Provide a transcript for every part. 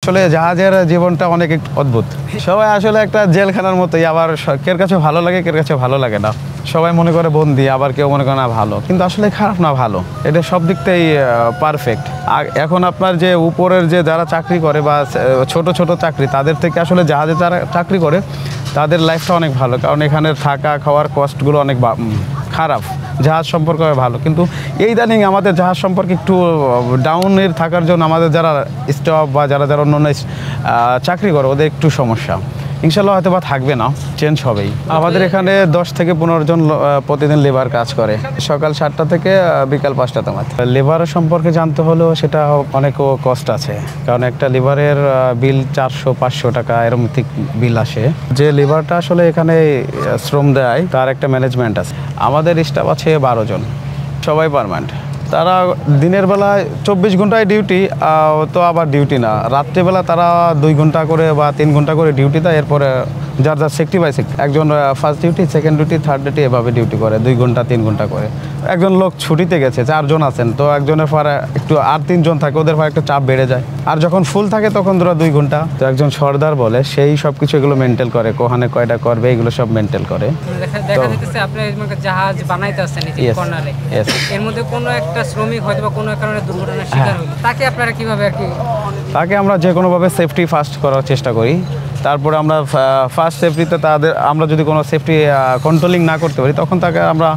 আসলে জাহাজের জীবনটা অনেক একটু অদ্ভুত। সবাই আসলে একটা জেলখানার মতোই, আবার কের কাছে ভালো লাগে, কের কাছে ভালো লাগে না। সবাই মনে করে বন্দি, আবার কেউ মনে করে না ভালো, কিন্তু আসলে খারাপ না ভালো, এটা সব দিক থেকেই পারফেক্ট। আর এখন আপনার যে উপরের যে যারা চাকরি করে বা ছোট ছোট চাকরি, তাদের থেকে আসলে জাহাজে যারা চাকরি করে তাদের লাইফটা অনেক ভালো, কারণ এখানে থাকা খাওয়ার কস্টগুলো অনেক খারাপ। জাহাজ সম্পর্কে ভালো, কিন্তু এই ইদানিং আমাদের জাহাজ সম্পর্কে একটু ডাউনের থাকার জন্য আমাদের যারা স্টাফ বা যারা যারা অন্য চাকরি করে ওদের একটু সমস্যা। ইনশাল্লাহ হয়তো বা থাকবে না, চেঞ্জ হবেই। আমাদের এখানে 10 থেকে 15 জন প্রতিদিন লেবার কাজ করে, সকাল 7টা থেকে বিকাল 5টাতে মাত্র। লেবারের সম্পর্কে জানতে হলেও সেটা অনেক কষ্ট আছে, কারণ একটা লেবারের বিল 400-500 টাকা এরকম ঠিক বিল আসে। যে লেবারটা আসলে এখানে শ্রম দেয় তার একটা ম্যানেজমেন্ট আছে। আমাদের স্টাফ আছে 12 জন, সবাই পার্মানেন্ট। তারা দিনের বেলায় 24 ঘন্টায় ডিউটি, তো আবার ডিউটি না, রাত্রিবেলা তারা 2 ঘন্টা করে বা 3 ঘন্টা করে ডিউটি দেয়। এরপরে যার যার সেক্টর বাই সেক্টর, একজন first duty, second duty, third duty, এভাবে ডিউটি করে 2 ঘন্টা 3 ঘন্টা করে। একজন লোক ছুটিতে গেছে, 4 জন আছেন, তো একজনের পরে একটু আর 3 জন থাকে, ওদের পরে একটু চাপ বেড়ে যায়। আর যখন ফুল থাকে তখন ধরো 2 ঘন্টা। তো একজন সর্দার বলে, সেই সব কিছু এগুলো মেনটেন করে, কোহানে কয়টা করবে এগুলো সব মেনটেন করে। দেখা যাচ্ছে আপনি জাহাজ বানাইতেছেন কর্নারে, এর মধ্যে কোনো একটা শ্রমিক হয়তো বা কোনো কারণে দুর্ঘটনার শিকার হলো, তাকে আপনারা কিভাবে আর কি? তাকে আমরা যে কোনোভাবে সেফটি ফার্স্ট করার চেষ্টা করি। তারপরে আমরা ফার্স্ট সেফটিতে তাদের, আমরা যদি কোনো সেফটি কন্ট্রোলিং না করতে পারি তখন তাকে আমরা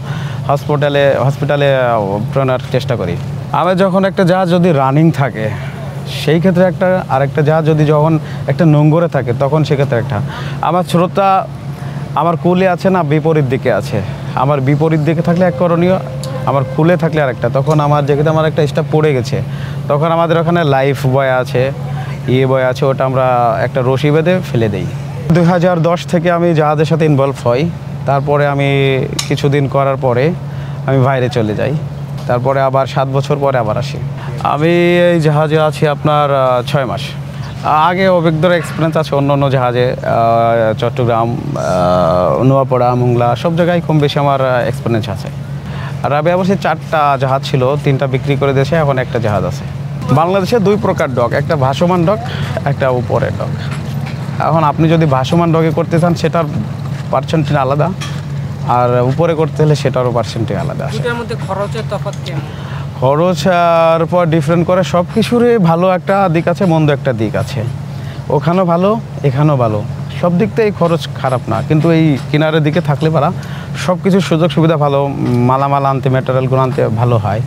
হসপিটালে প্রেরণার চেষ্টা করি। আমরা যখন একটা জাহাজ যদি রানিং থাকে সেই ক্ষেত্রে একটা, আরেকটা জাহাজ যদি যখন একটা নোঙ্গরে থাকে তখন সেক্ষেত্রে একটা। আমার স্রোতটা আমার কুলে আছে না বিপরীত দিকে আছে, আমার বিপরীত দিকে থাকলে এক করণীয়, আমার কুলে থাকলে আরেকটা। তখন আমার যেখানে আমার একটা স্টাফ পড়ে গেছে, তখন আমাদের ওখানে লাইফ বয় আছে, বয় আছে, ওটা আমরা একটা রশি বেঁধে ফেলে দিই। 2010 থেকে আমি জাহাজের সাথে ইনভলভ হই। তারপরে আমি কিছুদিন করার পরে আমি বাইরে চলে যাই, তারপরে আবার 7 বছর পরে আবার আসি। আমি এই জাহাজে আছি আপনার 6 মাস। আগে অভিজ্ঞতার এক্সপিরিয়েন্স আছে অন্য অন্য জাহাজে, চট্টগ্রাম, নোয়াপাড়া, মোংলা, সব জায়গায় কম বেশি আমার এক্সপিরিয়েন্স আছে। আর আমি অবশ্যই 4টা জাহাজ ছিল, 3টা বিক্রি করে দিয়েছে, এখন একটা জাহাজ আছে। বাংলাদেশে 2 প্রকার ডক, একটা ভাসমান ডক, একটা উপরের ডক। এখন আপনি যদি ভাসমান ডকে করতে চান সেটার পার্সেন্টেজ আলাদা, আর উপরে করতে হলে সেটারও পার্সেন্টেজ আলাদা। এটার মধ্যে খরচের তফাৎ কেমন? খরচের পর ডিফারেন্ট করে। সব কিছুরই ভালো একটা দিক আছে, মন্দ একটা দিক আছে। ওখানেও ভালো, এখানেও ভালো, সব দিক থেকে খরচ খারাপ না, কিন্তু এই কিনারের দিকে থাকলে পারা সব কিছুর সুযোগ সুবিধা ভালো, মালামাল আনতে, ম্যাটেরিয়ালগুলো আনতে ভালো হয়,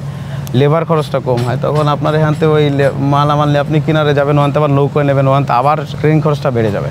লেবার খরচটা কম হয়। তখন আপনার এখান থেকে ওই মালামাল নিয়ে আপনি কিনারে যাবেন, ওখান থেকে আবার নৌকোয় নেবেন, ওখান থেকে আবার ট্রেন খরচটা বেড়ে যাবে।